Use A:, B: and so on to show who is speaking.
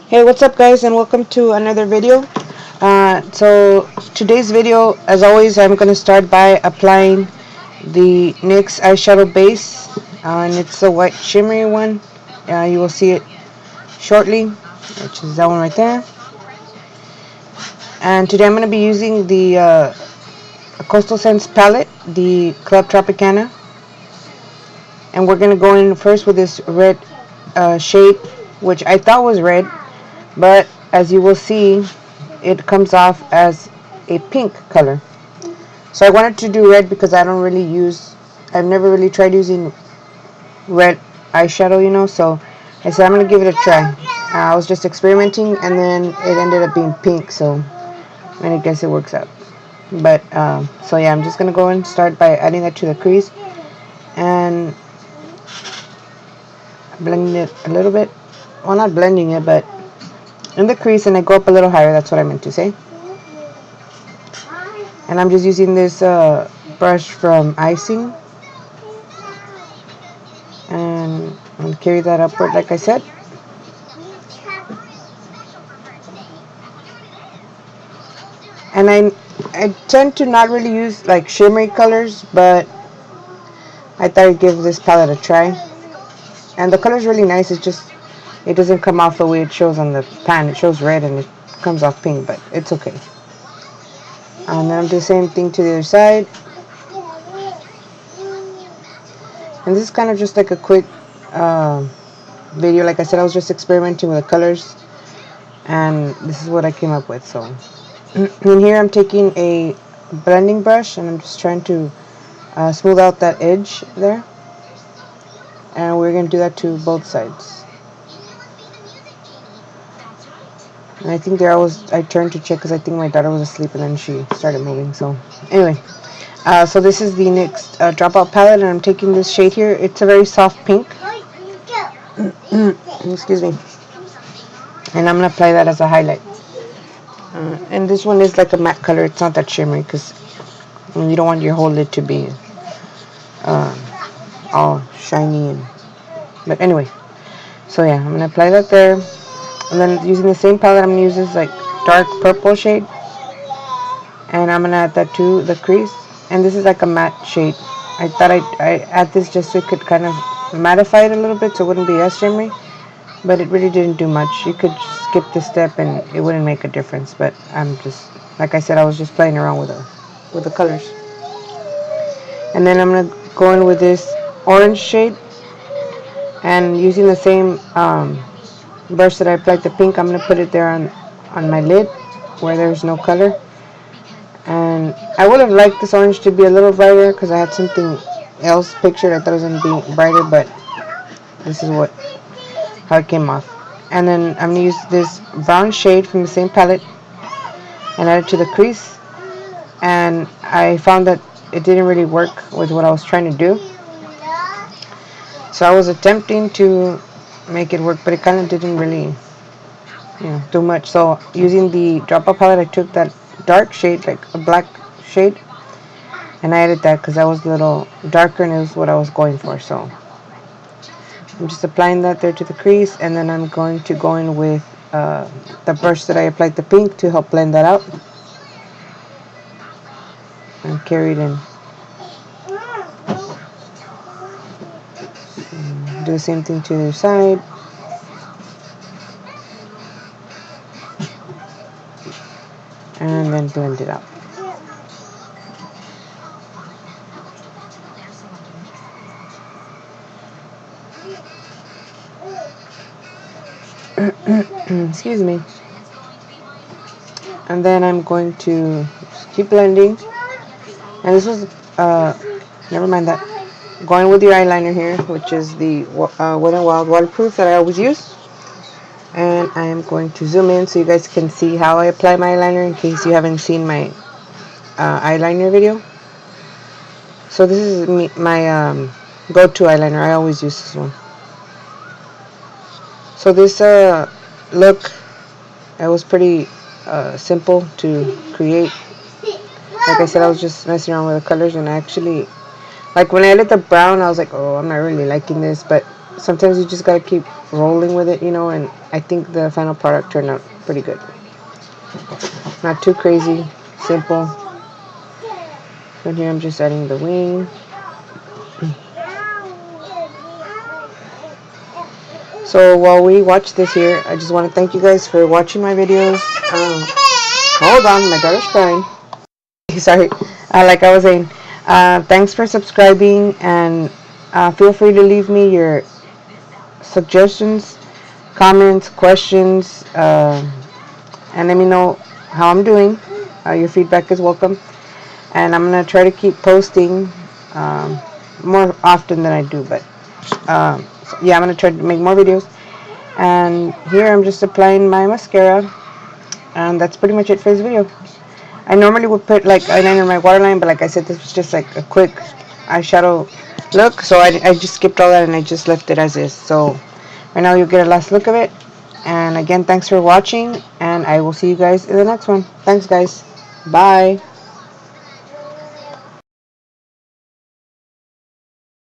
A: Hey, what's up guys, and welcome to another video. So today's video, as always, I'm going to start by applying the NYX eyeshadow base, and it's a white shimmery one. You will see it shortly, which is that one right there. And today I'm going to be using the Coastal Scents palette, the Club Tropicana, and we're going to go in first with this red shade, which I thought was red, but as you will see, it comes off as a pink color. So I wanted to do red because I've never really tried using red eyeshadow, so I said I'm going to give it a try. I was just experimenting, and then it ended up being pink, so I guess it works out. But so yeah, I'm just going to go and start by adding that to the crease and blending it a little bit. Well, not blending it, but in the crease, and I go up a little higher. That's what I meant to say. And I'm just using this brush from Icing, and I'll carry that upward like I said. And I tend to not really use like shimmery colors, but I thought I'd give this palette a try. And the color's really nice. It's just it doesn't come off the way it shows on the pan. It shows red and it comes off pink, but it's okay. And then I'm doing the same thing to the other side. And this is kind of just like a quick video. Like I said, I was just experimenting with the colors, and this is what I came up with. So in here I'm taking a blending brush, and I'm just trying to smooth out that edge there, and we're going to do that to both sides. And I think I turned to check because I think my daughter was asleep, and then she started moving. So anyway, so this is the NYX Dropout palette, and I'm taking this shade here. It's a very soft pink. Excuse me. And I'm going to apply that as a highlight. And this one is like a matte color. It's not that shimmery because you don't want your whole lid to be all shiny. But anyway, so yeah, I'm going to apply that there. And then using the same palette, I'm going to use this like dark purple shade. And I'm going to add that to the crease. And this is like a matte shade. I thought I'd add this just so it could kind of mattify it a little bit so it wouldn't be as shimmery. But it really didn't do much. You could skip this step and it wouldn't make a difference. But I'm just, like I said, I was just playing around with the colors. And then I'm going to go in with this orange shade. And using the same brush that I applied the pink, I'm going to put it there on my lid where there's no color. And I would have liked this orange to be a little brighter because I had something else pictured. I thought it was going to be brighter, but this is how it came off. And then I'm going to use this brown shade from the same palette and add it to the crease. And I found that it didn't really work with what I was trying to do. So I was attempting to make it work, but it kind of didn't really do much. So using the Dropout palette, I took that dark shade, like a black shade, and I added that because that was a little darker and it was what I was going for. So I'm just applying that there to the crease, and then I'm going to go in with the brush that I applied the pink to help blend that out and carry it in. And do the same thing to the other side. And then blend it out. Excuse me. And then I'm going to just keep blending. And this was, never mind that. Going with your eyeliner here, which is the Wet n Wild waterproof that I always use. And I am going to zoom in so you guys can see how I apply my eyeliner in case you haven't seen my eyeliner video. So this is my go-to eyeliner. I always use this one. So this look, it was pretty simple to create. Like I said, I was just messing around with the colors, and I actually, like when I added the brown, I was like, oh, I'm not really liking this, but sometimes you just gotta keep rolling with it, you know, and I think the final product turned out pretty good. Not too crazy, simple. So here I'm just adding the wing. So while we watch this here, I just want to thank you guys for watching my videos. Hold on, my daughter's crying. Sorry. Like I was saying, thanks for subscribing, and feel free to leave me your suggestions, comments, questions, and let me know how I'm doing. Your feedback is welcome, and I'm gonna try to keep posting more often than I do. But so yeah, I'm gonna try to make more videos. And here I'm just applying my mascara, and that's pretty much it for this video. I normally would put like eyeliner in my waterline, but like I said, this was just like a quick eyeshadow look, so I just skipped all that and I just left it as is. So right now you'll get a last look of it. And again, thanks for watching, and I will see you guys in the next one. Thanks, guys. Bye.